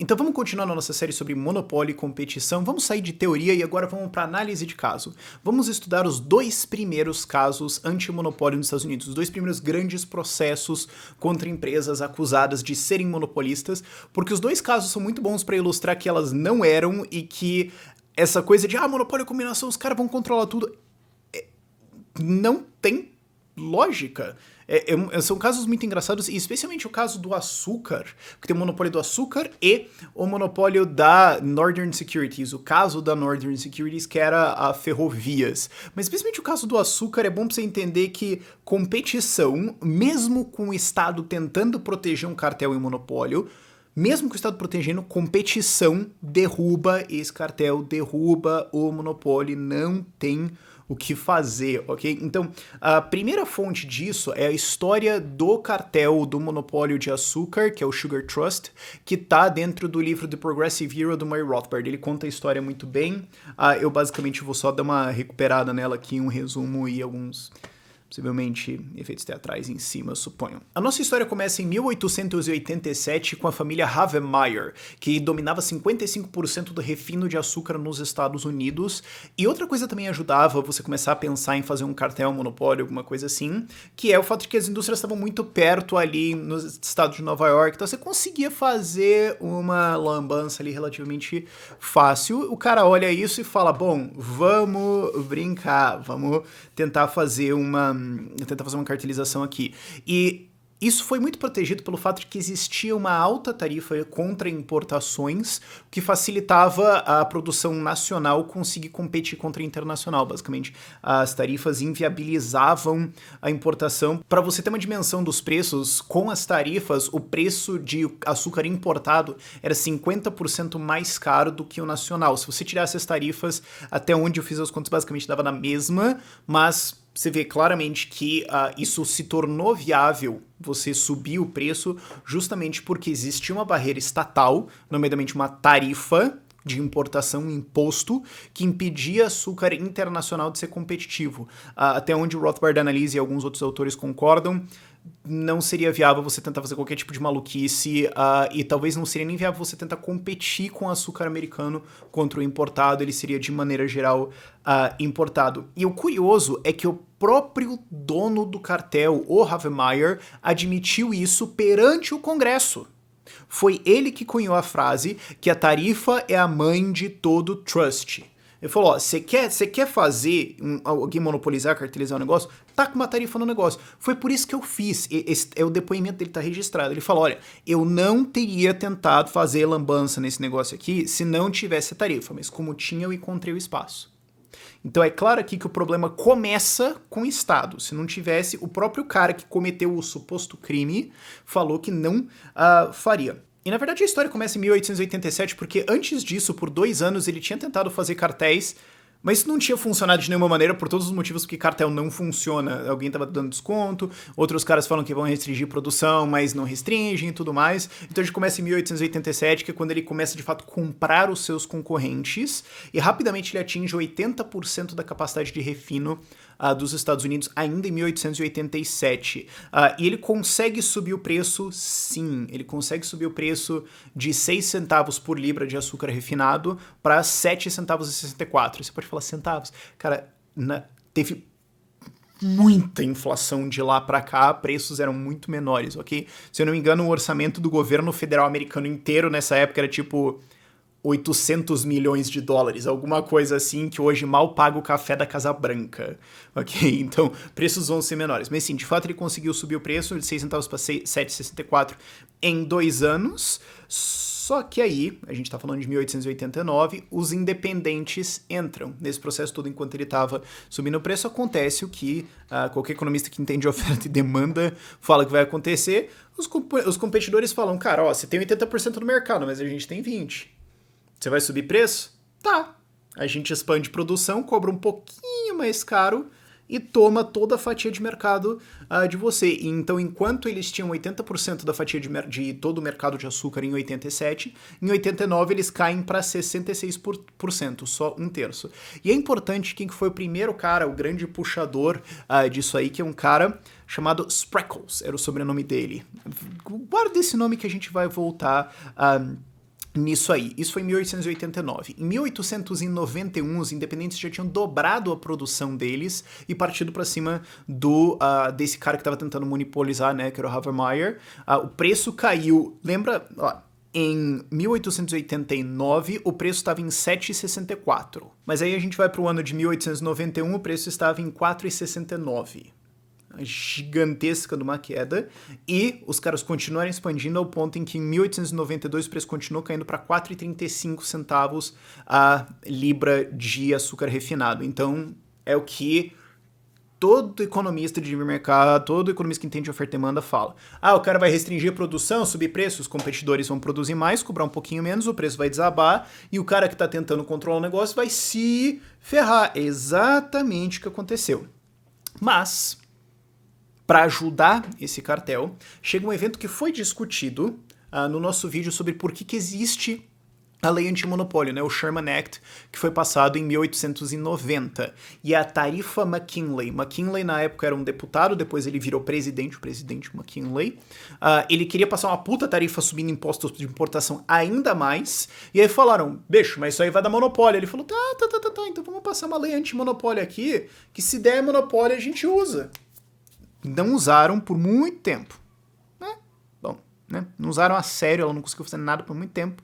Então vamos continuar na nossa série sobre monopólio e competição, vamos sair de teoria e agora vamos para análise de caso. Vamos estudar os dois primeiros casos anti-monopólio nos Estados Unidos, os dois primeiros grandes processos contra empresas acusadas de serem monopolistas, porque os dois casos são muito bons para ilustrar que elas não eram e que essa coisa de monopólio e combinação, os caras vão controlar tudo, não tem lógica. São casos muito engraçados, e especialmente o caso do açúcar, que tem o monopólio do açúcar e o monopólio da Northern Securities, o caso da Northern Securities, que era a ferrovias. Mas especialmente o caso do açúcar, é bom pra você entender que competição, mesmo com o Estado tentando proteger um cartel e um monopólio, mesmo com o Estado protegendo, competição derruba esse cartel, derruba o monopólio, não tem o que fazer, ok? Então, a primeira fonte disso é a história do cartel do monopólio de açúcar, que é o Sugar Trust, que tá dentro do livro The Progressive Era do Murray Rothbard. Ele conta a história muito bem. Eu basicamente vou só dar uma recuperada nela aqui, um resumo e alguns, possivelmente, efeitos teatrais em cima, eu suponho. A nossa história começa em 1887 com a família Havemeyer, que dominava 55% do refino de açúcar nos Estados Unidos. E outra coisa também ajudava você começar a pensar em fazer um cartel, um monopólio, alguma coisa assim, que é o fato de que as indústrias estavam muito perto ali no estado de Nova York, então você conseguia fazer uma lambança ali relativamente fácil. O cara olha isso e fala, bom, vamos brincar, vamos tentar fazer uma cartelização aqui. E isso foi muito protegido pelo fato de que existia uma alta tarifa contra importações, que facilitava a produção nacional conseguir competir contra a internacional. Basicamente, as tarifas inviabilizavam a importação. Para você ter uma dimensão dos preços, com as tarifas, o preço de açúcar importado era 50% mais caro do que o nacional. Se você tirasse as tarifas, até onde eu fiz as contas, basicamente dava na mesma, mas você vê claramente que isso se tornou viável, você subir o preço, justamente porque existia uma barreira estatal, nomeadamente uma tarifa de importação, um imposto, que impedia açúcar internacional de ser competitivo. Até onde o Rothbard analisa e alguns outros autores concordam, não seria viável você tentar fazer qualquer tipo de maluquice, e talvez não seria nem viável você tentar competir com o açúcar americano contra o importado, ele seria de maneira geral importado. E o curioso é que o próprio dono do cartel, o Havemeyer, admitiu isso perante o Congresso. Foi ele que cunhou a frase que a tarifa é a mãe de todo trust. Ele falou, você quer fazer alguém monopolizar, cartelizar o negócio? Tá com uma tarifa no negócio. Foi por isso que eu fiz. O depoimento dele tá registrado. Ele falou, olha, eu não teria tentado fazer lambança nesse negócio aqui se não tivesse a tarifa, mas como tinha, eu encontrei o espaço. Então é claro aqui que o problema começa com o Estado. Se não tivesse, o próprio cara que cometeu o suposto crime falou que não faria. E na verdade a história começa em 1887 porque antes disso, por 2 anos, ele tinha tentado fazer cartéis, mas isso não tinha funcionado de nenhuma maneira por todos os motivos porque cartel não funciona. Alguém tava dando desconto, outros caras falam que vão restringir produção, mas não restringem e tudo mais. Então a gente começa em 1887, que é quando ele começa de fato a comprar os seus concorrentes, e rapidamente ele atinge 80% da capacidade de refino dos Estados Unidos ainda em 1887. E ele consegue subir o preço, sim. Ele consegue subir o preço de 6 centavos por libra de açúcar refinado para 7 centavos e 64. Você pode falar centavos. Cara, teve muita inflação de lá para cá, preços eram muito menores, ok? Se eu não me engano, o orçamento do governo federal americano inteiro nessa época era tipo 800 milhões de dólares, alguma coisa assim, que hoje mal paga o café da Casa Branca, ok? Então, preços vão ser menores. Mas sim, de fato ele conseguiu subir o preço de 6 centavos para 7,64 em 2 anos, só que aí, a gente tá falando de 1889, os independentes entram nesse processo todo enquanto ele estava subindo o preço. Acontece o que qualquer economista que entende oferta e demanda fala que vai acontecer, os competidores falam, cara, ó, você tem 80% do mercado, mas a gente tem 20%. Você vai subir preço? Tá. A gente expande produção, cobra um pouquinho mais caro e toma toda a fatia de mercado de você. E então, enquanto eles tinham 80% da fatia de todo o mercado de açúcar em 87, em 89 eles caem para 66%, só 1/3. E é importante quem foi o primeiro cara, o grande puxador disso aí, que é um cara chamado Spreckles, era o sobrenome dele. Guarda esse nome que a gente vai voltar nisso aí. Isso foi em 1889. Em 1891, os independentes já tinham dobrado a produção deles e partido para cima desse cara que estava tentando monopolizar, né, que era o Havemeyer. O preço caiu, lembra? Ó, em 1889, o preço estava em 7,64. Mas aí a gente vai para o ano de 1891, o preço estava em 4,69. Gigantesca de uma queda, e os caras continuaram expandindo ao ponto em que em 1892 o preço continuou caindo para 4,35 centavos a libra de açúcar refinado. Então é o que todo economista de mercado, todo economista que entende oferta e demanda fala. O cara vai restringir a produção, subir preço, os competidores vão produzir mais, cobrar um pouquinho menos, o preço vai desabar, e o cara que está tentando controlar o negócio vai se ferrar. É exatamente o que aconteceu. Mas para ajudar esse cartel, chega um evento que foi discutido no nosso vídeo sobre por que existe a lei antimonopólio, né, o Sherman Act, que foi passado em 1890. E a tarifa McKinley. McKinley, na época, era um deputado, depois ele virou presidente, o presidente McKinley. Ele queria passar uma puta tarifa subindo impostos de importação ainda mais. E aí falaram, bicho, mas isso aí vai dar monopólio. Ele falou, tá, então vamos passar uma lei antimonopólio aqui, que se der monopólio a gente usa. Não usaram por muito tempo. Não usaram a sério, ela não conseguiu fazer nada por muito tempo.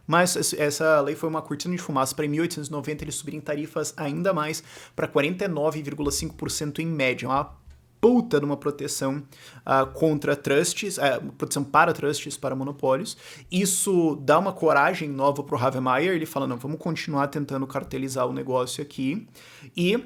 Mas essa lei foi uma cortina de fumaça. Para 1890 eles subirem tarifas ainda mais para 49,5% em média. Uma puta de uma proteção contra trusts, proteção para trusts, para monopólios. Isso dá uma coragem nova para o Havemeyer. Ele fala, não, vamos continuar tentando cartelizar o negócio aqui. E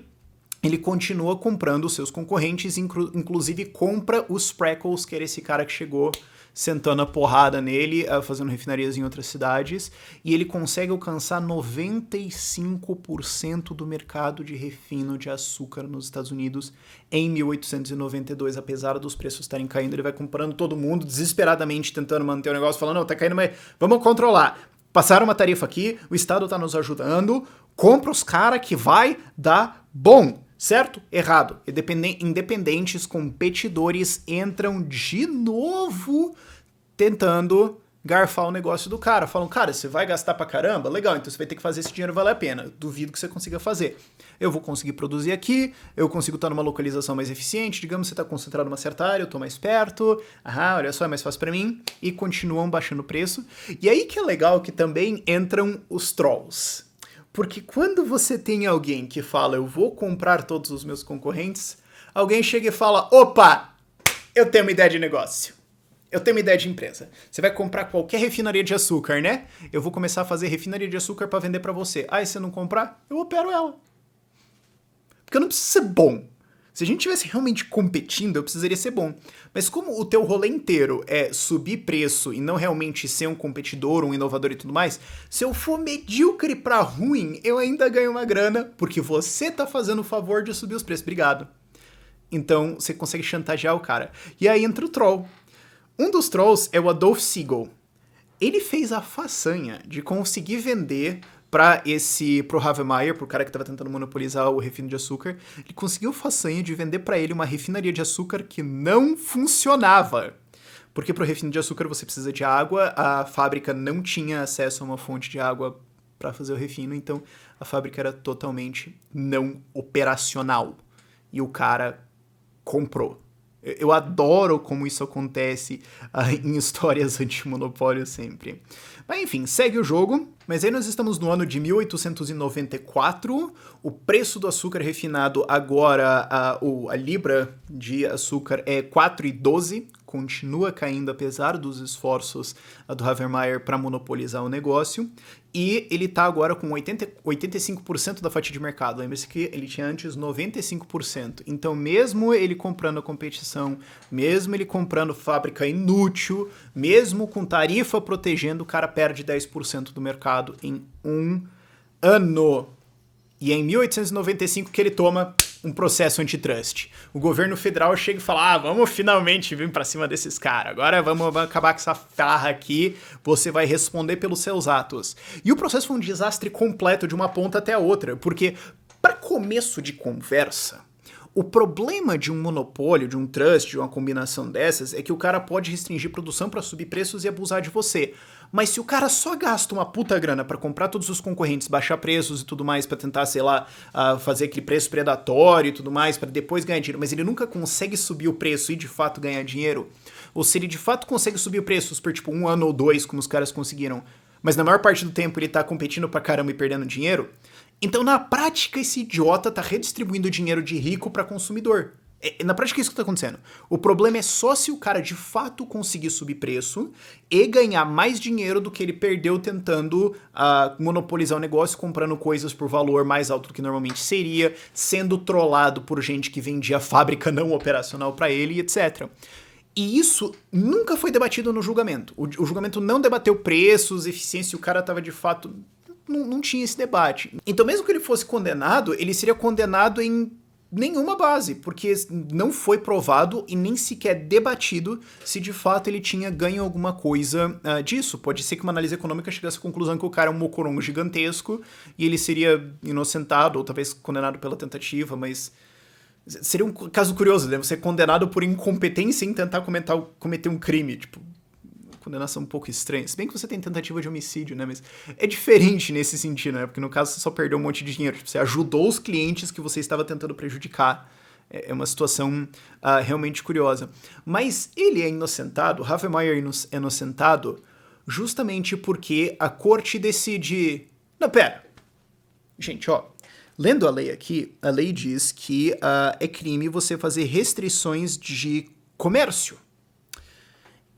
ele continua comprando os seus concorrentes, inclusive compra os Spreckels, que era esse cara que chegou sentando a porrada nele, fazendo refinarias em outras cidades, e ele consegue alcançar 95% do mercado de refino de açúcar nos Estados Unidos em 1892, apesar dos preços estarem caindo. Ele vai comprando todo mundo, desesperadamente tentando manter o negócio, falando, não, tá caindo, mas vamos controlar. Passaram uma tarifa aqui, o Estado tá nos ajudando, compra os caras que vai dar bom. Certo? Errado. Independentes competidores entram de novo tentando garfar o negócio do cara. Falam, cara, você vai gastar pra caramba? Legal, então você vai ter que fazer esse dinheiro valer a pena. Duvido que você consiga fazer. Eu vou conseguir produzir aqui, eu consigo estar numa localização mais eficiente, digamos que você está concentrado numa certa área, eu estou mais perto, olha só, é mais fácil para mim, e continuam baixando o preço. E aí que é legal que também entram os trolls. Porque quando você tem alguém que fala, eu vou comprar todos os meus concorrentes, alguém chega e fala, opa, eu tenho uma ideia de negócio. Eu tenho uma ideia de empresa. Você vai comprar qualquer refinaria de açúcar, né? Eu vou começar a fazer refinaria de açúcar para vender para você. E se você não comprar, eu opero ela. Porque eu não preciso ser bom. Se a gente estivesse realmente competindo, eu precisaria ser bom. Mas como o teu rolê inteiro é subir preço e não realmente ser um competidor, um inovador e tudo mais, se eu for medíocre pra ruim, eu ainda ganho uma grana, porque você tá fazendo o favor de subir os preços. Obrigado. Então, você consegue chantagear o cara. E aí entra o troll. Um dos trolls é o Adolf Siegel. Ele fez a façanha de conseguir vender pro Havemeyer, pro cara que tava tentando monopolizar o refino de açúcar, ele conseguiu a façanha de vender para ele uma refinaria de açúcar que não funcionava. Porque pro refino de açúcar você precisa de água, a fábrica não tinha acesso a uma fonte de água para fazer o refino, então a fábrica era totalmente não operacional. E o cara comprou. Eu adoro como isso acontece em histórias anti-monopólio sempre. Mas enfim, segue o jogo. Mas aí nós estamos no ano de 1894. O preço do açúcar refinado agora, a libra de açúcar é 4,12. Continua caindo apesar dos esforços do Havemeyer para monopolizar o negócio. E ele está agora com 85% da fatia de mercado. Lembre-se que ele tinha antes 95%. Então, mesmo ele comprando a competição, mesmo ele comprando fábrica inútil, mesmo com tarifa protegendo, o cara perde 10% do mercado em um ano. E é em 1895 que ele toma um processo antitrust. O governo federal chega e fala, vamos finalmente vir pra cima desses caras. Agora vamos acabar com essa farra aqui, você vai responder pelos seus atos. E o processo foi um desastre completo de uma ponta até a outra, porque, para começo de conversa, O problema de um monopólio, de um trust, de uma combinação dessas, é que o cara pode restringir produção para subir preços e abusar de você. Mas se o cara só gasta uma puta grana para comprar todos os concorrentes, baixar preços e tudo mais, para tentar, sei lá, fazer aquele preço predatório e tudo mais, para depois ganhar dinheiro, mas ele nunca consegue subir o preço e de fato ganhar dinheiro, ou se ele de fato consegue subir o preço por tipo 1 ano ou 2, como os caras conseguiram, mas na maior parte do tempo ele tá competindo pra caramba e perdendo dinheiro, então na prática esse idiota tá redistribuindo dinheiro de rico pra consumidor. Na prática é isso que tá acontecendo. O problema é só se o cara de fato conseguir subir preço e ganhar mais dinheiro do que ele perdeu tentando monopolizar o negócio, comprando coisas por valor mais alto do que normalmente seria, sendo trollado por gente que vendia fábrica não operacional pra ele, etc. E isso nunca foi debatido no julgamento. O julgamento não debateu preços, eficiência, e o cara tava de fato... Não tinha esse debate. Então mesmo que ele fosse condenado, ele seria condenado em nenhuma base, porque não foi provado e nem sequer debatido se de fato ele tinha ganho alguma coisa disso. Pode ser que uma análise econômica chegasse à conclusão que o cara é um mocorongo gigantesco e ele seria inocentado ou talvez condenado pela tentativa, mas seria um caso curioso, né? Você é condenado por incompetência em tentar cometer um crime, tipo... condenação um pouco estranha. Se bem que você tem tentativa de homicídio, né? Mas é diferente nesse sentido, né? Porque no caso você só perdeu um monte de dinheiro. Tipo, você ajudou os clientes que você estava tentando prejudicar. É uma situação realmente curiosa. Mas ele é inocentado, Havemeyer é inocentado, justamente porque a corte decide... Não, pera. Gente, ó. Lendo a lei aqui, a lei diz que é crime você fazer restrições de comércio.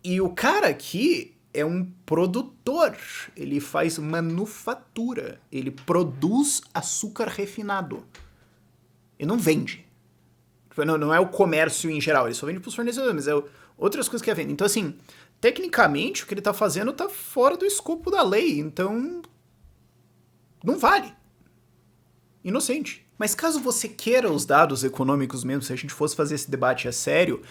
E o cara aqui é um produtor, ele faz manufatura, ele produz açúcar refinado. Ele não vende. Não é o comércio em geral, ele só vende para os fornecedores, mas é outras coisas que ele vende. Então, assim, tecnicamente, o que ele está fazendo está fora do escopo da lei, então não vale. Inocente. Mas caso você queira os dados econômicos mesmo, se a gente fosse fazer esse debate a sério,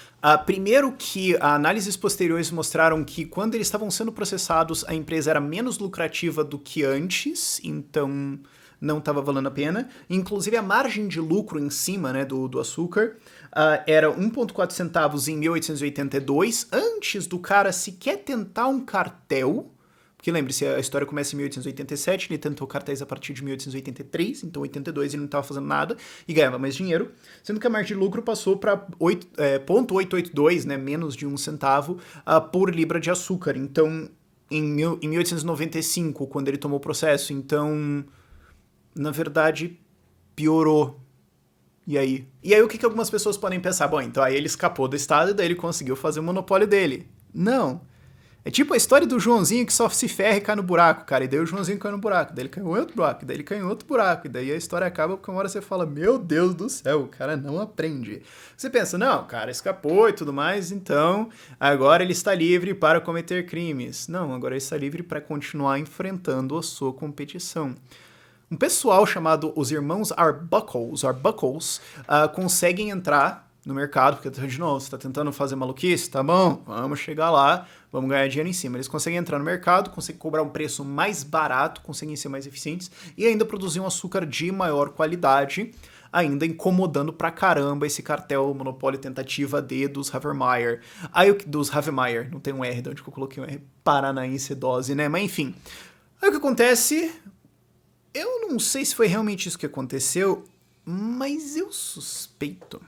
primeiro que análises posteriores mostraram que quando eles estavam sendo processados, a empresa era menos lucrativa do que antes, então não estava valendo a pena. Inclusive a margem de lucro em cima, né, do açúcar era 1,4 centavos em 1882, antes do cara sequer tentar um cartel. Porque lembre-se, a história começa em 1887, ele tentou cartéis a partir de 1883, então em 82 ele não estava fazendo nada e ganhava mais dinheiro, sendo que a margem de lucro passou para 0,882, né, menos de 1 centavo por libra de açúcar. Então, em 1895, quando ele tomou o processo, então, na verdade, piorou. E aí? E aí o que algumas pessoas podem pensar? Bom, então aí ele escapou do Estado e daí ele conseguiu fazer o monopólio dele. Não. É tipo a história do Joãozinho que só se ferra e cai no buraco, cara. E daí o Joãozinho cai no buraco, daí ele cai em outro buraco, daí ele cai em outro buraco. E daí a história acaba porque uma hora você fala, meu Deus do céu, o cara não aprende. Você pensa, não, o cara escapou e tudo mais, então agora ele está livre para cometer crimes. Não, agora ele está livre para continuar enfrentando a sua competição. Um pessoal chamado os irmãos Arbuckles, conseguem entrar no mercado, porque, de novo, você está tentando fazer maluquice? Tá bom, vamos chegar lá, vamos ganhar dinheiro em cima. Eles conseguem entrar no mercado, conseguem cobrar um preço mais barato, conseguem ser mais eficientes e ainda produzir um açúcar de maior qualidade, ainda incomodando pra caramba esse cartel, monopólio, tentativa dos Havemeyer. Dos Havemeyer, não tem um R, de onde que eu coloquei um R? Paranaense dose, né? Mas enfim. Aí o que acontece... Eu não sei se foi realmente isso que aconteceu, mas eu suspeito...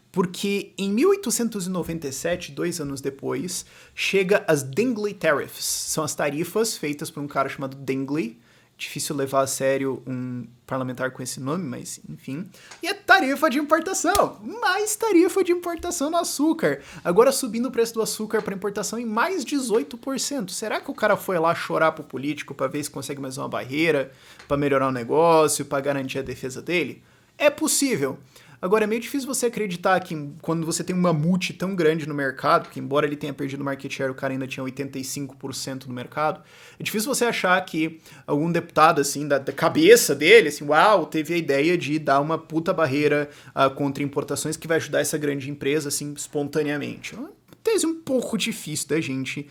Porque em 1897, 2 anos depois, chega as Dingley Tariffs. São as tarifas feitas por um cara chamado Dingley. Difícil levar a sério um parlamentar com esse nome, mas enfim. E a tarifa de importação. Mais tarifa de importação no açúcar. Agora subindo o preço do açúcar para importação em mais 18%. Será que o cara foi lá chorar pro político para ver se consegue mais uma barreira, para melhorar o negócio, para garantir a defesa dele? É possível. Agora, é meio difícil você acreditar que quando você tem um mamute tão grande no mercado, porque embora ele tenha perdido o market share, o cara ainda tinha 85% do mercado, é difícil você achar que algum deputado, assim, da cabeça dele, assim, uau, teve a ideia de dar uma puta barreira contra importações que vai ajudar essa grande empresa, assim, espontaneamente. É uma tese um pouco difícil da gente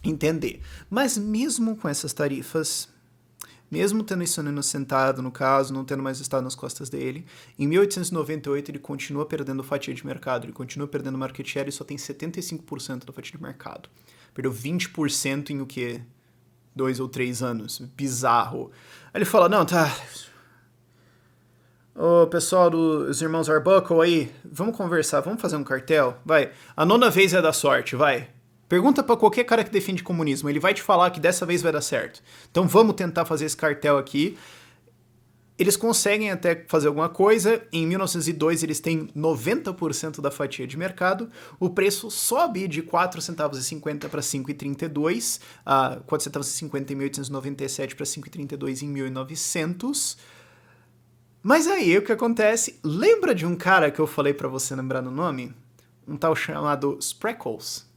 entender. Mas mesmo com essas tarifas... mesmo tendo isso inocentado no caso, não tendo mais estado nas costas dele. Em 1898 ele continua perdendo fatia de mercado, ele continua perdendo market share e só tem 75% da fatia de mercado. Perdeu 20% em o quê? 2 ou 3 anos. Bizarro. Aí ele fala, não, tá... Ô, pessoal dos irmãos Arbuckle aí, vamos conversar, vamos fazer um cartel? Vai. A 9ª vez é da sorte, vai. Pergunta pra qualquer cara que defende comunismo, ele vai te falar que dessa vez vai dar certo. Então vamos tentar fazer esse cartel aqui. Eles conseguem até fazer alguma coisa. Em 1902 eles têm 90% da fatia de mercado. O preço sobe de 4 centavos e 50 para 5,32. 4 centavos e 50 em 1897 para 5,32 em 1900. Mas aí o que acontece? Lembra de um cara que eu falei pra você lembrar no nome? Um tal chamado Spreckles.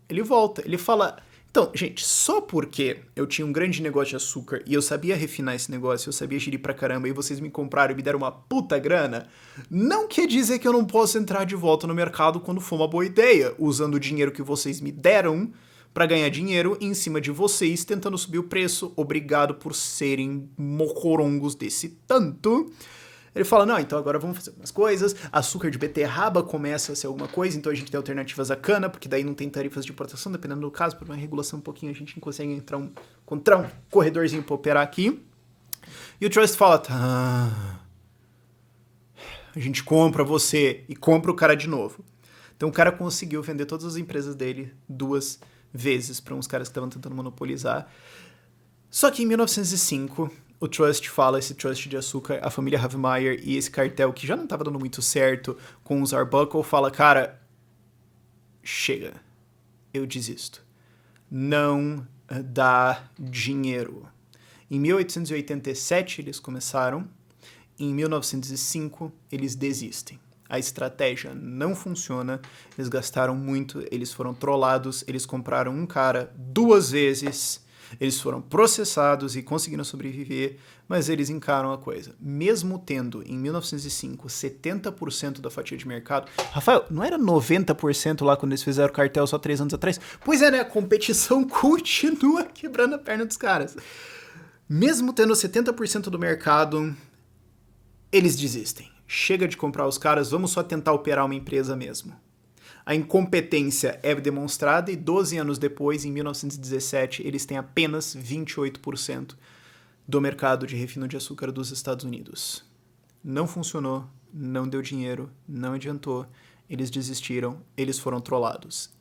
Ele volta, ele fala... Então, gente, só porque eu tinha um grande negócio de açúcar e eu sabia refinar esse negócio, eu sabia gerir pra caramba, e vocês me compraram e me deram uma puta grana, não quer dizer que eu não possa entrar de volta no mercado quando for uma boa ideia, usando o dinheiro que vocês me deram pra ganhar dinheiro em cima de vocês, tentando subir o preço. Obrigado por serem mocorongos desse tanto. Ele fala, não, então agora vamos fazer algumas coisas, açúcar de beterraba começa a ser alguma coisa, então a gente tem alternativas à cana, porque daí não tem tarifas de importação, dependendo do caso, por uma regulação um pouquinho, a gente consegue encontrar um corredorzinho para operar aqui. E o Trust fala, tá, a gente compra você e compra o cara de novo. Então o cara conseguiu vender todas as empresas dele 2 vezes para uns caras que estavam tentando monopolizar. Só que em 1905... o Trust fala, esse Trust de açúcar, a família Havemeyer e esse cartel que já não estava dando muito certo com os Arbuckle, fala, cara, chega, eu desisto. Não dá dinheiro. Em 1887 eles começaram, em 1905 eles desistem. A estratégia não funciona, eles gastaram muito, eles foram trollados, eles compraram um cara 2 vezes... Eles foram processados e conseguiram sobreviver, mas eles encaram a coisa. Mesmo tendo, em 1905, 70% da fatia de mercado... Rafael, não era 90% lá quando eles fizeram o cartel só 3 anos atrás? Pois é, né? A competição continua quebrando a perna dos caras. Mesmo tendo 70% do mercado, eles desistem. Chega de comprar os caras, vamos só tentar operar uma empresa mesmo. A incompetência é demonstrada e 12 anos depois, em 1917, eles têm apenas 28% do mercado de refino de açúcar dos Estados Unidos. Não funcionou, não deu dinheiro, não adiantou, eles desistiram, eles foram trollados.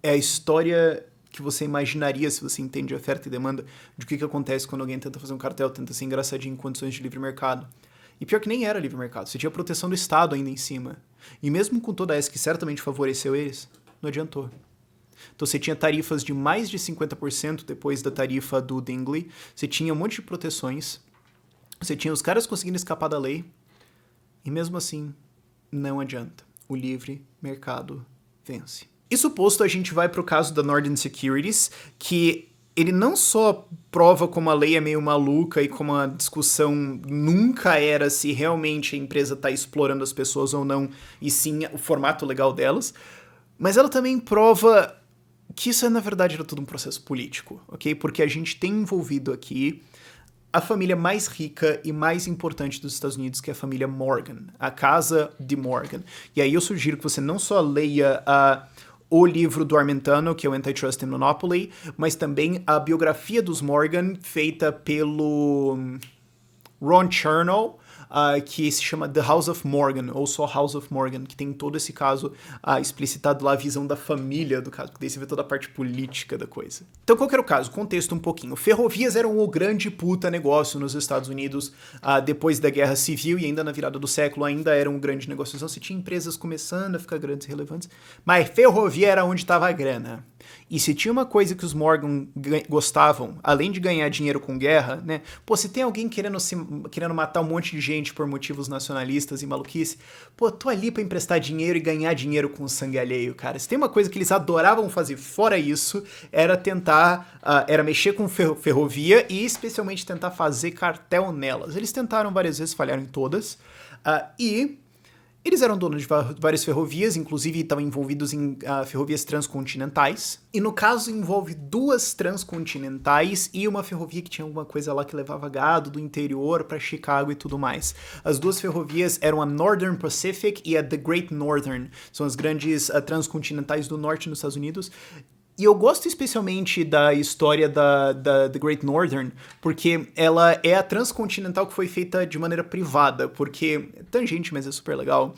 É a história que você imaginaria se você entende oferta e demanda de o que acontece quando alguém tenta fazer um cartel, tenta ser engraçadinho em condições de livre mercado. E pior que nem era livre mercado, você tinha proteção do Estado ainda em cima. E mesmo com toda essa que certamente favoreceu eles, não adiantou. Então você tinha tarifas de mais de 50% depois da tarifa do Dingley, você tinha um monte de proteções, você tinha os caras conseguindo escapar da lei, e mesmo assim, não adianta. O livre mercado vence. Isso posto, a gente vai para o caso da Northern Securities, que ele não só prova como a lei é meio maluca e como a discussão nunca era se realmente a empresa está explorando as pessoas ou não, e sim o formato legal delas, mas ela também prova que isso, na verdade, era tudo um processo político, ok? Porque a gente tem envolvido aqui a família mais rica e mais importante dos Estados Unidos, que é a família Morgan, a Casa de Morgan. E aí eu sugiro que você não só leia o livro do Armentano, que é o Antitrust and Monopoly, mas também a biografia dos Morgan, feita pelo Ron Chernow, que se chama The House of Morgan, ou só House of Morgan, que tem todo esse caso explicitado lá, a visão da família do caso, porque daí você vê toda a parte política da coisa. Então, qual que era o caso? Contexto um pouquinho. Ferrovias eram o grande puta negócio nos Estados Unidos depois da Guerra Civil e ainda na virada do século ainda era um grande negócio. Então, você tinha empresas começando a ficar grandes e relevantes, mas ferrovia era onde estava a grana. E se tinha uma coisa que os Morgan gostavam, além de ganhar dinheiro com guerra, né? Pô, se tem alguém querendo matar um monte de gente por motivos nacionalistas e maluquice, pô, tô ali pra emprestar dinheiro e ganhar dinheiro com sangue alheio, cara. Se tem uma coisa que eles adoravam fazer fora isso, era tentar, era mexer com ferrovia e especialmente tentar fazer cartel nelas. Eles tentaram várias vezes, falharam em todas, e Eles eram donos de várias ferrovias, inclusive estavam envolvidos em ferrovias transcontinentais. E no caso envolve duas transcontinentais e uma ferrovia que tinha alguma coisa lá que levava gado do interior para Chicago e tudo mais. As duas ferrovias eram a Northern Pacific e a The Great Northern. São as grandes transcontinentais do norte nos Estados Unidos. E eu gosto especialmente da história da The Great Northern, porque ela é a transcontinental que foi feita de maneira privada, porque, tangente, mas é super legal.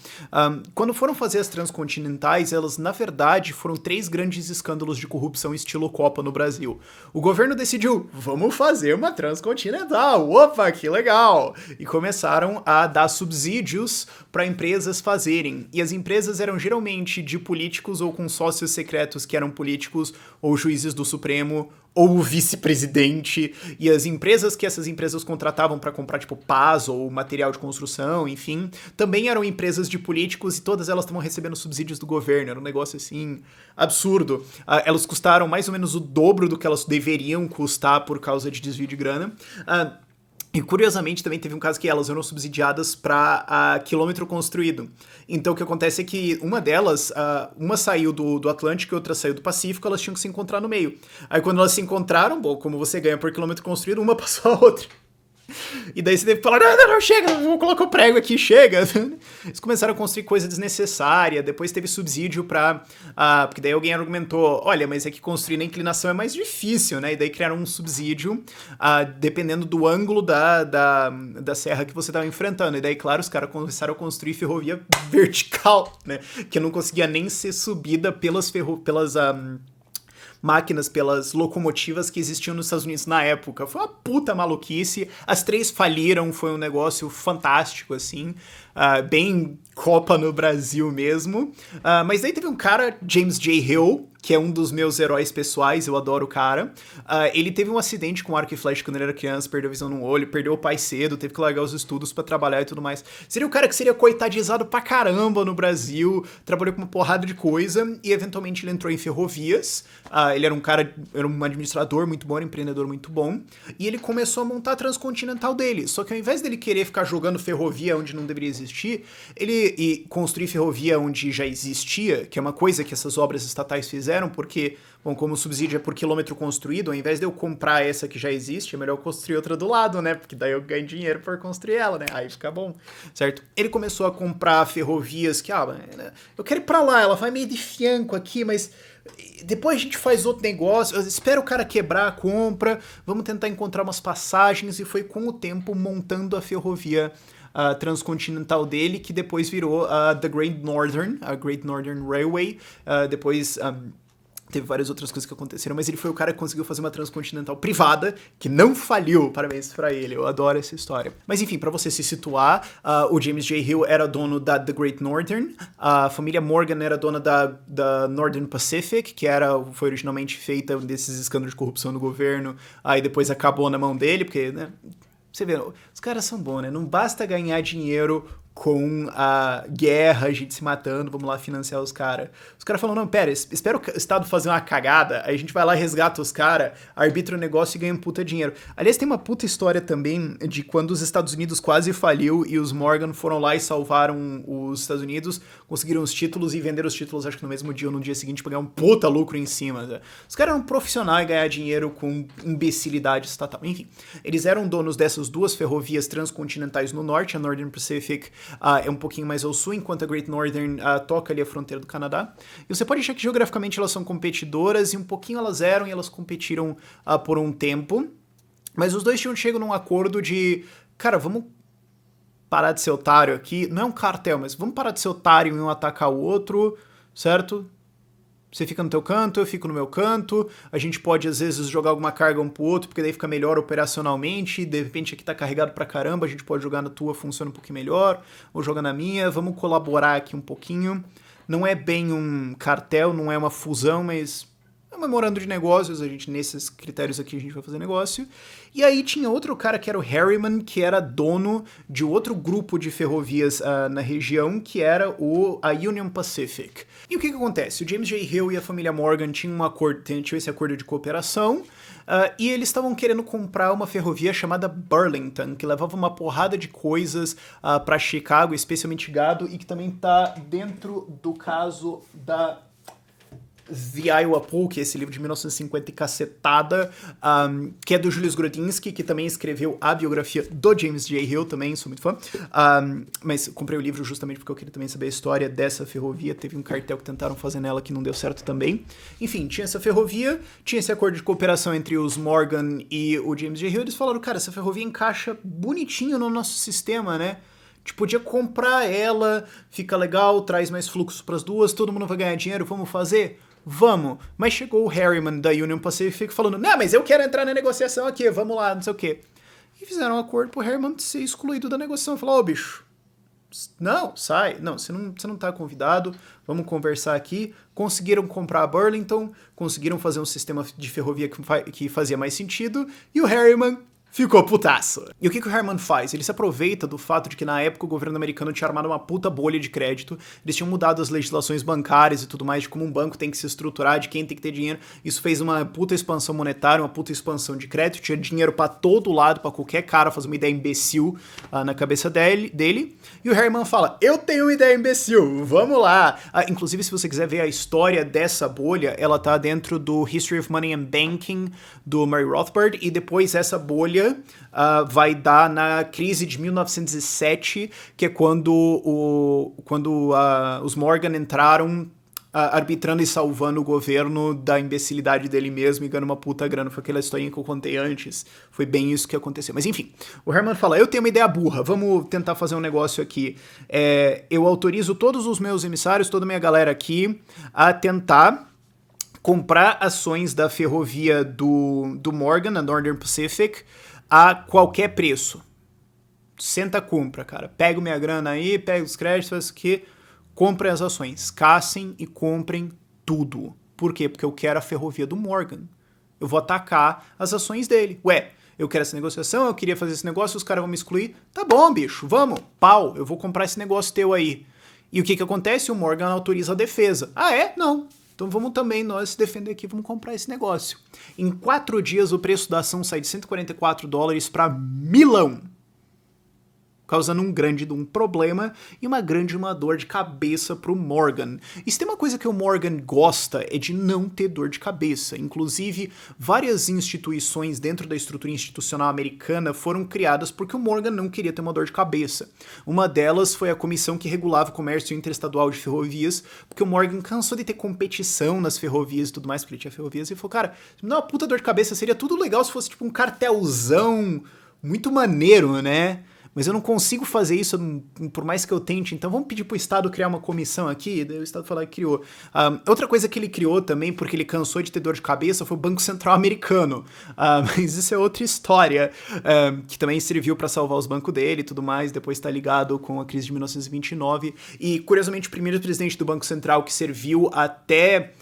Quando foram fazer as transcontinentais, elas, na verdade, foram 3 grandes escândalos de corrupção estilo Copa no Brasil. O governo decidiu, vamos fazer uma transcontinental, opa, que legal! E começaram a dar subsídios para empresas fazerem. E as empresas eram geralmente de políticos ou com sócios secretos que eram políticos ou juízes do Supremo, ou o vice-presidente, e as empresas que essas empresas contratavam para comprar, tipo, pás ou material de construção, enfim, também eram empresas de políticos e todas elas estavam recebendo subsídios do governo, era um negócio, assim, absurdo. Elas custaram mais ou menos o dobro do que elas deveriam custar por causa de desvio de grana. E curiosamente também teve um caso que elas eram subsidiadas para quilômetro construído. Então o que acontece é que uma delas, uma saiu do Atlântico e outra saiu do Pacífico, elas tinham que se encontrar no meio. Aí quando elas se encontraram, bom, como você ganha por quilômetro construído, uma passou a outra. E daí você teve que falar, não, chega, vou colocar o prego aqui, chega. Eles começaram a construir coisa desnecessária, depois teve subsídio pra... porque daí alguém argumentou, olha, mas é que construir na inclinação é mais difícil, né? E daí criaram um subsídio, dependendo do ângulo da serra que você estava enfrentando. E daí, claro, os caras começaram a construir ferrovia vertical, né? Que não conseguia nem ser subida pelas máquinas, pelas locomotivas que existiam nos Estados Unidos na época. Foi uma puta maluquice. As 3 faliram, foi um negócio fantástico, assim. Bem Copa no Brasil mesmo. Mas daí teve um cara, James J. Hill, que é um dos meus heróis pessoais, eu adoro o cara. Ele teve um acidente com arco e flecha quando ele era criança, perdeu a visão no olho, perdeu o pai cedo, teve que largar os estudos pra trabalhar e tudo mais. Seria o cara que seria coitadizado pra caramba no Brasil, trabalhou com uma porrada de coisa e eventualmente ele entrou em ferrovias. Ele era um administrador muito bom, um empreendedor muito bom, e ele começou a montar a transcontinental dele. Só que ao invés dele querer ficar jogando ferrovia onde não deveria existir, e construir ferrovia onde já existia, que é uma coisa que essas obras estatais fizeram, porque, bom, como o subsídio é por quilômetro construído, ao invés de eu comprar essa que já existe, é melhor eu construir outra do lado, né? Porque daí eu ganho dinheiro por construir ela, né? Aí fica bom, certo? Ele começou a comprar ferrovias que, eu quero ir pra lá, ela vai meio de fianco aqui, mas depois a gente faz outro negócio, espera o cara quebrar a compra, vamos tentar encontrar umas passagens, e foi com o tempo montando a ferrovia transcontinental dele, que depois virou a Great Northern Railway. Depois teve várias outras coisas que aconteceram, mas ele foi o cara que conseguiu fazer uma transcontinental privada, que não faliu. Parabéns pra ele, eu adoro essa história. Mas enfim, pra você se situar, o James J. Hill era dono da The Great Northern, a família Morgan era dona da Northern Pacific, que foi originalmente feita desses escândalos de corrupção do governo, aí depois acabou na mão dele, porque, né... Você vê, os caras são bons, né? Não basta ganhar dinheiro com a guerra, a gente se matando, vamos lá financiar os caras. Os caras falam, não, pera, espera o Estado fazer uma cagada, aí a gente vai lá, resgata os caras, arbitra o negócio e ganha um puta dinheiro. Aliás, tem uma puta história também de quando os Estados Unidos quase faliu e os Morgan foram lá e salvaram os Estados Unidos, conseguiram os títulos e venderam os títulos, acho que no mesmo dia ou no dia seguinte, pra ganhar um puta lucro em cima. Né? Os caras eram profissionais e ganhar dinheiro com imbecilidade estatal. Enfim, eles eram donos dessas 2 ferrovias transcontinentais no norte, a Northern Pacific é um pouquinho mais ao sul, enquanto a Great Northern toca ali a fronteira do Canadá. E você pode achar que geograficamente elas são competidoras, e um pouquinho elas eram, e elas competiram por um tempo. Mas os dois tinham chegado num acordo de, cara, vamos parar de ser otário aqui. Não é um cartel, mas vamos parar de ser otário e um atacar o outro, certo? Você fica no teu canto, eu fico no meu canto, a gente pode às vezes jogar alguma carga um pro outro, porque daí fica melhor operacionalmente, de repente aqui tá carregado pra caramba, a gente pode jogar na tua, funciona um pouquinho melhor, ou jogar na minha, vamos colaborar aqui um pouquinho. Não é bem um cartel, não é uma fusão, mas É um memorando de negócios, a gente, nesses critérios aqui, a gente vai fazer negócio. E aí tinha outro cara que era o Harriman, que era dono de outro grupo de ferrovias na região, que era a Union Pacific. E o que acontece? O James J. Hill e a família Morgan tinham esse acordo de cooperação, e eles estavam querendo comprar uma ferrovia chamada Burlington, que levava uma porrada de coisas para Chicago, especialmente gado, e que também tá dentro do caso da The Iowa Pool, que é esse livro de 1950 e cacetada, que é do Julius Grodinski, que também escreveu a biografia do James J. Hill, também sou muito fã. Mas comprei o livro justamente porque eu queria também saber a história dessa ferrovia. Teve um cartel que tentaram fazer nela que não deu certo também. Enfim, tinha essa ferrovia, tinha esse acordo de cooperação entre os Morgan e o James J. Hill. Eles falaram, cara, essa ferrovia encaixa bonitinho no nosso sistema, né? A gente podia comprar ela, fica legal, traz mais fluxo pras duas, todo mundo vai ganhar dinheiro, vamos fazer? Vamos. Mas chegou o Harriman da Union Pacific falando, não, mas eu quero entrar na negociação aqui, vamos lá, não sei o quê. E fizeram um acordo pro Harriman ser excluído da negociação. Falou, ô bicho, não, sai, não, você não tá convidado, vamos conversar aqui. Conseguiram comprar a Burlington, conseguiram fazer um sistema de ferrovia que fazia mais sentido, e o Harriman ficou putaço. E o que o Harriman faz? Ele se aproveita do fato de que na época o governo americano tinha armado uma puta bolha de crédito, eles tinham mudado as legislações bancárias e tudo mais, de como um banco tem que se estruturar, de quem tem que ter dinheiro. Isso fez uma puta expansão monetária, uma puta expansão de crédito, tinha dinheiro pra todo lado, pra qualquer cara fazer uma ideia imbecil na cabeça dele. E o Harriman fala, eu tenho uma ideia imbecil, vamos lá. Inclusive, se você quiser ver a história dessa bolha, ela tá dentro do History of Money and Banking, do Murray Rothbard, e depois essa bolha vai dar na crise de 1907, que é quando os Morgan entraram arbitrando e salvando o governo da imbecilidade dele mesmo e ganhando uma puta grana. Foi aquela historinha que eu contei antes. Foi bem isso que aconteceu. Mas enfim, o Harriman fala, eu tenho uma ideia burra, vamos tentar fazer um negócio aqui. Eu autorizo todos os meus emissários, toda a minha galera aqui, a tentar comprar ações da ferrovia do Morgan, a Northern Pacific, a qualquer preço. Senta, compra, cara. Pega minha grana aí, pega os créditos, faz isso aqui, comprem as ações. Caçem e comprem tudo. Por quê? Porque eu quero a ferrovia do Morgan. Eu vou atacar as ações dele. Ué, eu quero essa negociação, eu queria fazer esse negócio, os caras vão me excluir. Tá bom, bicho, vamos. Pau, eu vou comprar esse negócio teu aí. E o que acontece? O Morgan autoriza a defesa. Ah, é? Não. Então vamos também nós se defender aqui, vamos comprar esse negócio. Em 4 dias o preço da ação sai de $144 para milão, causando um grande problema e uma grande dor de cabeça pro Morgan. E se tem uma coisa que o Morgan gosta é de não ter dor de cabeça. Inclusive, várias instituições dentro da estrutura institucional americana foram criadas porque o Morgan não queria ter uma dor de cabeça. Uma delas foi a comissão que regulava o comércio interestadual de ferrovias, porque o Morgan cansou de ter competição nas ferrovias e tudo mais, porque ele tinha ferrovias, e falou, cara, não, uma puta dor de cabeça, seria tudo legal se fosse tipo um cartelzão muito maneiro, né? Mas eu não consigo fazer isso por mais que eu tente, então vamos pedir pro Estado criar uma comissão aqui, daí o Estado falou que criou. Outra coisa que ele criou também, porque ele cansou de ter dor de cabeça, foi o Banco Central Americano, mas isso é outra história, que também serviu para salvar os bancos dele e tudo mais, depois está ligado com a crise de 1929, e curiosamente o primeiro presidente do Banco Central que serviu até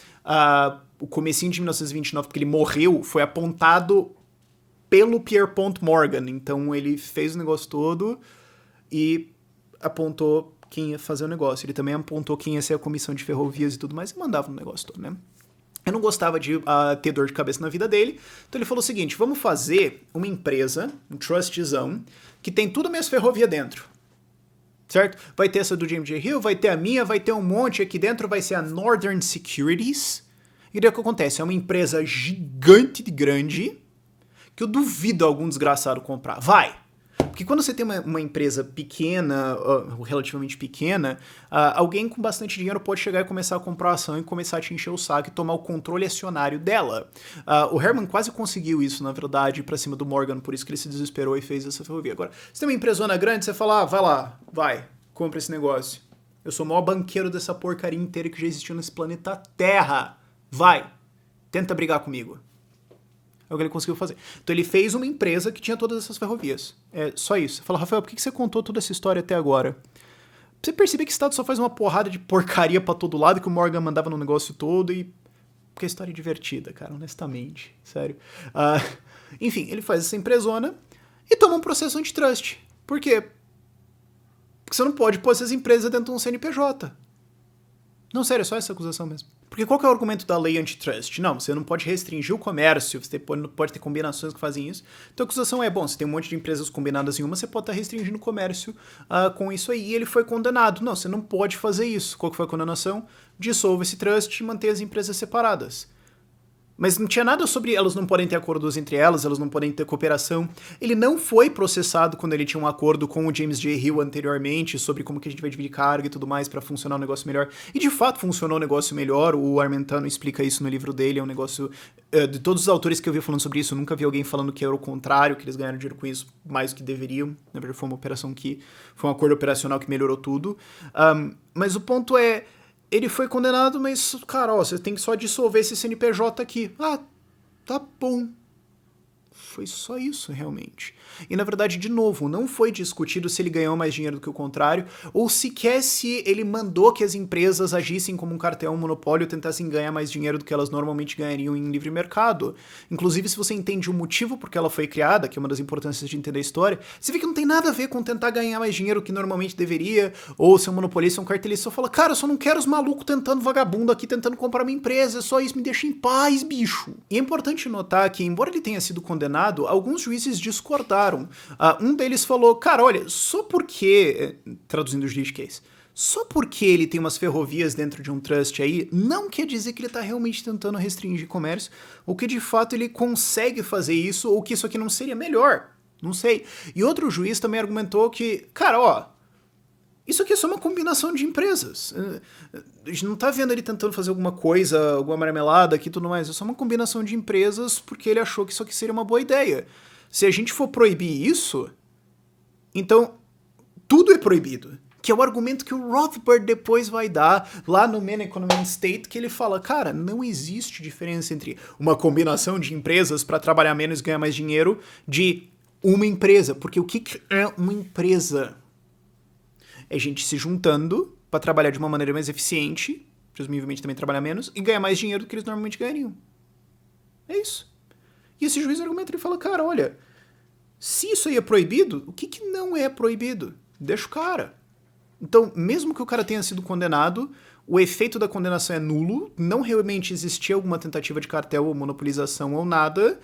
o comecinho de 1929, porque ele morreu, foi apontado pelo Pierpont Morgan. Então ele fez o negócio todo e apontou quem ia fazer o negócio. Ele também apontou quem ia ser a comissão de ferrovias e tudo mais e mandava no negócio todo, né? Eu não gostava de ter dor de cabeça na vida dele, então ele falou o seguinte, vamos fazer uma empresa, um trustzão, que tem tudo minhas ferrovias dentro. Certo? Vai ter essa do James J. Hill, vai ter a minha, vai ter um monte aqui dentro, vai ser a Northern Securities. E daí o que acontece? É uma empresa gigante de grande, que eu duvido algum desgraçado comprar. Vai! Porque quando você tem uma empresa pequena, relativamente pequena, alguém com bastante dinheiro pode chegar e começar a comprar ação e começar a te encher o saco e tomar o controle acionário dela. O Harriman quase conseguiu isso, na verdade, pra cima do Morgan, por isso que ele se desesperou e fez essa ferrovia. Agora, você tem uma empresona grande, você fala, vai lá, vai, compra esse negócio. Eu sou o maior banqueiro dessa porcaria inteira que já existiu nesse planeta Terra. Vai, tenta brigar comigo. É o que ele conseguiu fazer. Então ele fez uma empresa que tinha todas essas ferrovias. É só isso. Você fala, Rafael, por que você contou toda essa história até agora? Você percebe que o Estado só faz uma porrada de porcaria pra todo lado, que o Morgan mandava no negócio todo e porque a história é divertida, cara, honestamente, sério. Enfim, ele faz essa empresona e toma um processo antitrust. Por quê? Porque você não pode pôr essas empresas dentro de um CNPJ. Não, sério, é só essa acusação mesmo. Porque qual que é o argumento da lei antitrust? Não, você não pode restringir o comércio, você não pode ter combinações que fazem isso. Então a acusação é, bom, você tem um monte de empresas combinadas em uma, você pode estar restringindo o comércio com isso aí. E ele foi condenado. Não, você não pode fazer isso. Qual que foi a condenação? Dissolva esse trust e manter as empresas separadas. Mas não tinha nada sobre elas não podem ter acordos entre elas não podem ter cooperação. Ele não foi processado quando ele tinha um acordo com o James J. Hill anteriormente sobre como que a gente vai dividir carga e tudo mais pra funcionar um negócio melhor. E de fato funcionou um negócio melhor, o Armentano explica isso no livro dele, é um negócio... de todos os autores que eu vi falando sobre isso, eu nunca vi alguém falando que era o contrário, que eles ganharam dinheiro com isso mais do que deveriam. Na verdade foi uma operação que... foi um acordo operacional que melhorou tudo. Mas o ponto é... ele foi condenado, mas, cara, ó, você tem que só dissolver esse CNPJ aqui. Ah, tá bom. Foi só isso, realmente. E, na verdade, de novo, não foi discutido se ele ganhou mais dinheiro do que o contrário, ou sequer se ele mandou que as empresas agissem como um cartel, um monopólio, tentassem ganhar mais dinheiro do que elas normalmente ganhariam em livre mercado. Inclusive, se você entende o motivo por que ela foi criada, que é uma das importâncias de entender a história, você vê que não tem nada a ver com tentar ganhar mais dinheiro que normalmente deveria, ou ser um monopolista, um cartelista, só fala, cara, eu só não quero os malucos tentando vagabundo aqui, tentando comprar minha empresa, só isso me deixa em paz, bicho. E é importante notar que, embora ele tenha sido condenado, alguns juízes discordaram. Um deles falou, cara, olha, só porque, traduzindo o juridiquês, só porque ele tem umas ferrovias dentro de um trust aí, não quer dizer que ele tá realmente tentando restringir comércio, ou que de fato ele consegue fazer isso, ou que isso aqui não seria melhor. Não sei. E outro juiz também argumentou que, cara, ó, isso aqui é só uma combinação de empresas. A gente não tá vendo ele tentando fazer alguma coisa, alguma marmelada aqui e tudo mais. É só uma combinação de empresas porque ele achou que isso aqui seria uma boa ideia. Se a gente for proibir isso, então tudo é proibido. Que é o argumento que o Rothbard depois vai dar lá no Man Economy and State, que ele fala, cara, não existe diferença entre uma combinação de empresas para trabalhar menos e ganhar mais dinheiro de uma empresa. Porque o que é uma empresa? É gente se juntando para trabalhar de uma maneira mais eficiente, presumivelmente também trabalhar menos, e ganhar mais dinheiro do que eles normalmente ganhariam. É isso. E esse juiz argumenta e fala, cara, olha, se isso aí é proibido, o que não é proibido? Deixa o cara. Então, mesmo que o cara tenha sido condenado, o efeito da condenação é nulo, não realmente existia alguma tentativa de cartel ou monopolização ou nada,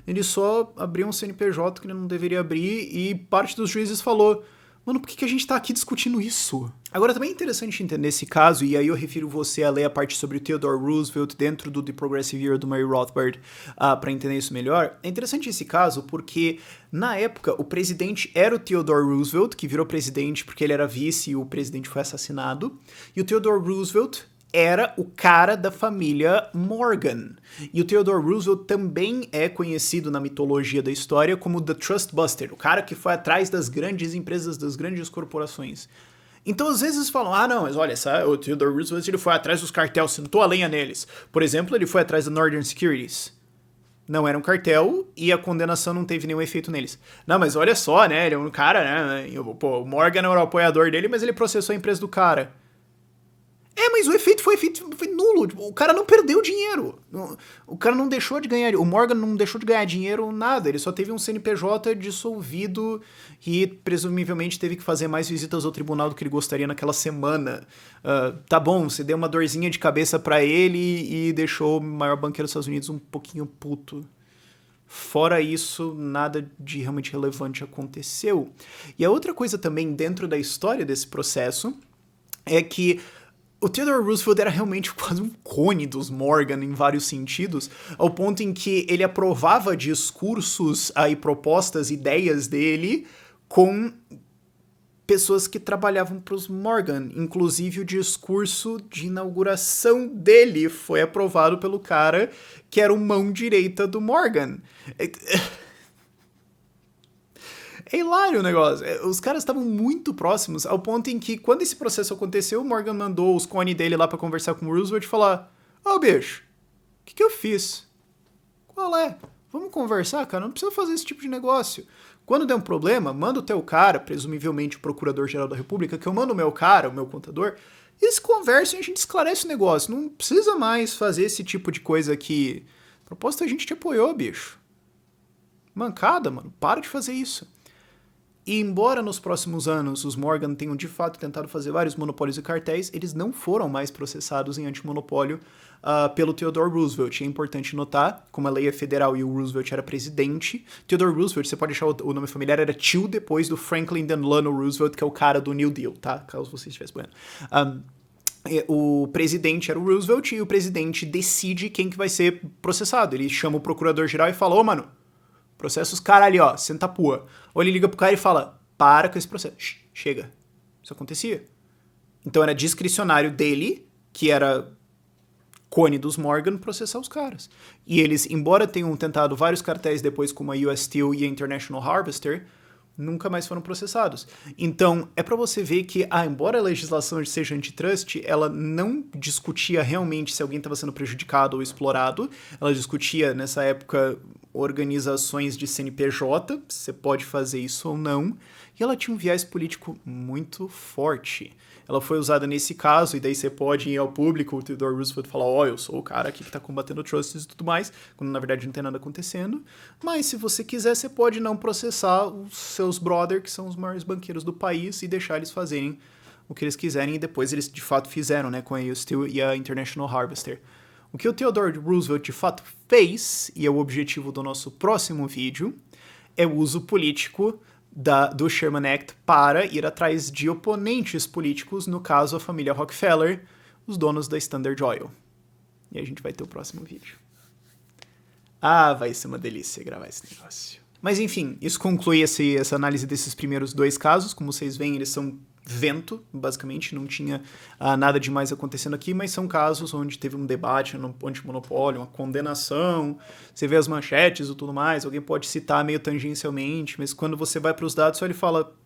ele só abriu um CNPJ que ele não deveria abrir e parte dos juízes falou, mano, por que a gente tá aqui discutindo isso? Agora, também é interessante entender esse caso, e aí eu refiro você a ler a parte sobre o Theodore Roosevelt dentro do The Progressive Era do Murray Rothbard para entender isso melhor. É interessante esse caso porque, na época, o presidente era o Theodore Roosevelt, que virou presidente porque ele era vice e o presidente foi assassinado, e o Theodore Roosevelt era o cara da família Morgan. E o Theodore Roosevelt também é conhecido na mitologia da história como The Trust Buster, o cara que foi atrás das grandes empresas, das grandes corporações. Então, às vezes falam, não, mas olha, o Theodore Roosevelt ele foi atrás dos cartéis, sentou a lenha neles. Por exemplo, ele foi atrás da Northern Securities. Não era um cartel e a condenação não teve nenhum efeito neles. Não, mas olha só, né, ele é um cara, né, pô, o Morgan era o apoiador dele, mas ele processou a empresa do cara. Mas o efeito foi nulo. O cara não perdeu dinheiro. O cara não deixou de ganhar. O Morgan não deixou de ganhar dinheiro, nada. Ele só teve um CNPJ dissolvido e presumivelmente teve que fazer mais visitas ao tribunal do que ele gostaria naquela semana. Tá bom, você deu uma dorzinha de cabeça pra ele e deixou o maior banqueiro dos Estados Unidos um pouquinho puto. Fora isso, nada de realmente relevante aconteceu. E a outra coisa também dentro da história desse processo é que o Theodore Roosevelt era realmente quase um cone dos Morgan em vários sentidos, ao ponto em que ele aprovava discursos e propostas, ideias dele com pessoas que trabalhavam para os Morgan. Inclusive o discurso de inauguração dele foi aprovado pelo cara que era o mão direita do Morgan. É hilário o negócio. Os caras estavam muito próximos, ao ponto em que, quando esse processo aconteceu, o Morgan mandou os cones dele lá pra conversar com o Roosevelt e falar, bicho, o que eu fiz? Qual é? Vamos conversar, cara? Não precisa fazer esse tipo de negócio. Quando der um problema, manda o teu cara, presumivelmente o Procurador-Geral da República, que eu mando o meu cara, o meu contador, eles conversam e a gente esclarece o negócio. Não precisa mais fazer esse tipo de coisa aqui. A proposta a gente te apoiou, bicho. Mancada, mano. Para de fazer isso. E embora nos próximos anos os Morgan tenham de fato tentado fazer vários monopólios e cartéis, eles não foram mais processados em antimonopólio pelo Theodore Roosevelt. É importante notar, como a lei é federal e o Roosevelt era presidente, Theodore Roosevelt, você pode achar o nome familiar, era tio depois do Franklin Delano Roosevelt, que é o cara do New Deal, tá? Caso você estivesse vendo. O presidente era o Roosevelt e o presidente decide quem que vai ser processado. Ele chama o procurador-geral e fala, ô, mano, processa os caras ali, ó, senta a pua. Ou ele liga pro cara e fala, para com esse processo. Chega. Isso acontecia. Então era discricionário dele, que era cone dos Morgan, processar os caras. E eles, embora tenham tentado vários cartéis depois, como a US Steel e a International Harvester, nunca mais foram processados. Então, é pra você ver que, embora a legislação seja antitrust, ela não discutia realmente se alguém estava sendo prejudicado ou explorado, ela discutia, nessa época, organizações de CNPJ, se você pode fazer isso ou não, e ela tinha um viés político muito forte. Ela foi usada nesse caso, e daí você pode ir ao público, o Theodore Roosevelt falar, eu sou o cara aqui que tá combatendo trusts e tudo mais, quando na verdade não tem nada acontecendo. Mas se você quiser, você pode não processar os seus brother, que são os maiores banqueiros do país, e deixar eles fazerem o que eles quiserem, e depois eles de fato fizeram, né, com a US Steel e a International Harvester. O que o Theodore Roosevelt de fato fez, e é o objetivo do nosso próximo vídeo, é o uso político do Sherman Act para ir atrás de oponentes políticos, no caso a família Rockefeller, os donos da Standard Oil. E a gente vai ter o próximo vídeo. Vai ser uma delícia gravar esse negócio. Mas enfim, isso conclui essa análise desses primeiros dois casos. Como vocês veem, eles são vento, basicamente, não tinha nada demais acontecendo aqui, mas são casos onde teve um debate no antimonopólio, uma condenação, você vê as manchetes e tudo mais, alguém pode citar meio tangencialmente, mas quando você vai para os dados, só ele fala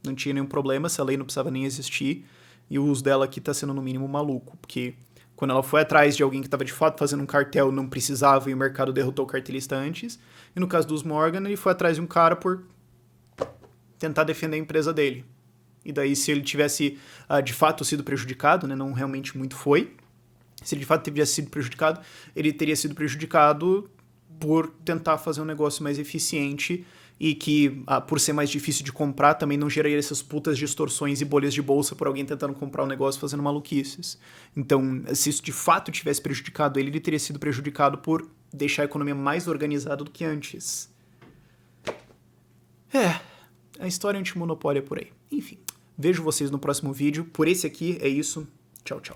não tinha nenhum problema, essa lei não precisava nem existir, e o uso dela aqui está sendo no mínimo maluco, porque quando ela foi atrás de alguém que estava de fato fazendo um cartel, não precisava e o mercado derrotou o cartelista antes, e no caso dos Morgan, ele foi atrás de um cara por tentar defender a empresa dele. E daí, se ele tivesse de fato sido prejudicado, né, não realmente muito foi, se ele de fato tivesse sido prejudicado, ele teria sido prejudicado por tentar fazer um negócio mais eficiente e que, por ser mais difícil de comprar, também não geraria essas putas distorções e bolhas de bolsa por alguém tentando comprar um negócio fazendo maluquices. Então, se isso de fato tivesse prejudicado ele, ele teria sido prejudicado por deixar a economia mais organizada do que antes. A história antimonopólio é por aí. Enfim, vejo vocês no próximo vídeo. Por esse aqui é isso. Tchau, tchau.